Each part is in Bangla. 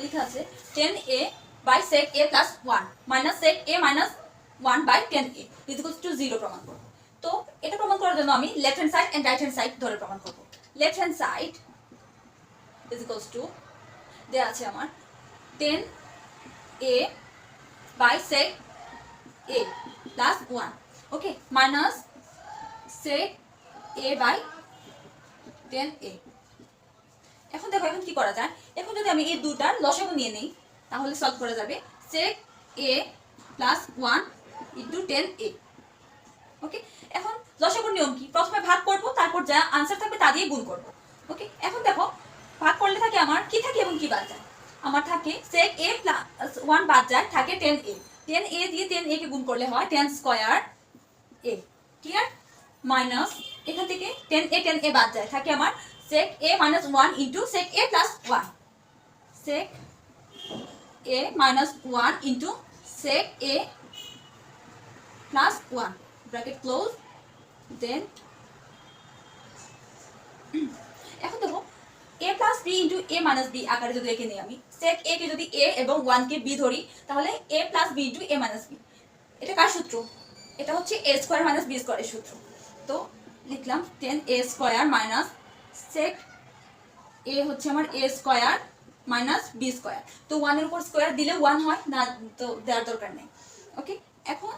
লেখা আছে 10a by sec a plus 1 minus sec a minus 1 by 10a is equals to 0 প্রমাণ করব। তো এটা প্রমাণ করার জন্য আমি left hand side and right hand side ধরে প্রমাণ করব। Left hand side is equals to দেয়া আছে আমার 10a by sec a plus 1 okay minus sec a by 10a। এখন দেখো এখন কি করা যায়, এখন যদি আমি এই দুটার লসাগু নিয়ে নেই তাহলে সলভ করা যাবে sec a plus 1 into 10a। ওকে এখন লসাগুর নিয়ম কি, প্রথমে ভাগ করব তারপর যা आंसर থাকবে তা দিয়ে গুণ করব। ওকে এখন দেখো ভাগ করলে থাকে আমার কি থাকে এবং কি বাদ যায়, আমার থাকে sec a plus 1 বাদ যায় থাকে 10a। 10a দিয়ে 10a কে গুণ করলে হয় 10 স্কয়ার a, ক্লিয়ার, মাইনাস এখান থেকে 10a বাদ যায় থাকে আমার sec a minus 1 into sec a plus 1, sec a minus 1 into sec a plus 1 bracket close, then এখন দেখো a plus b into a minus b আকারে যদি লিখে নিই আমি sec a কে যদি a এবং 1 কে b ধরি তাহলে a plus b into a minus b, এটা কার সূত্র, এটা হচ্ছে a স্কয়ার minus b স্কয়ারের সূত্র। তো লিখলাম 10a square minus sec a হচ্ছে আমার a square minus b square. তো 1 এর উপর স্কয়ার দিলে 1 হয় না, তো দেওয়ার দরকার নেই। ওকে এখন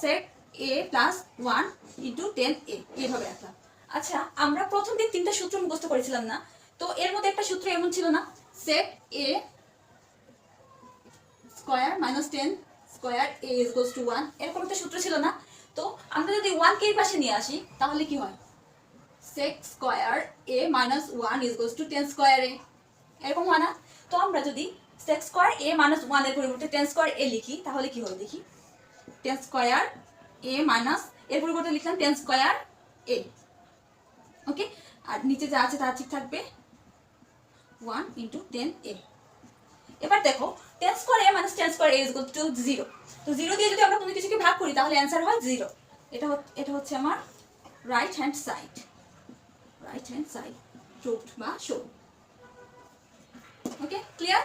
sec a plus 1 into 10a এইভাবে রাখলাম। আচ্ছা আমরা প্রথম দিন তিনটা সূত্র মুখস্থ করেছিলাম না, তো এর মধ্যে একটা সূত্র এমন ছিল না sec a square minus 10 square a is equals to 1, এরকম একটা সূত্র ছিল না। তো আমরা যদি 1 কে এই পাশে নিয়ে আসি তাহলে কি হয় sec square a minus 1 is equals to 10 square a, এরকম হয় না। তো আমরা যদি sec স্কয়ার a minus 1 এর পরিবর্তে 10 স্কয়ার a লিখি তাহলে কি হবে দেখি, 10 স্কয়ার a minus এর পরিবর্তে লিখলাম 10 স্কয়ার a। ওকে আর নিচে যা আছে তা ঠিক থাকবে 1 into 10a। এবার দেখো 10 square a minus 10 square a is equal to 0, তো 0 দিয়ে যদি আমরা কোনো কিছুকে ভাগ করি তাহলে आंसर হয় 0। এটা হচ্ছে আমার রাইট হ্যান্ড সাইড প্রুভড বা শো। Okay clear.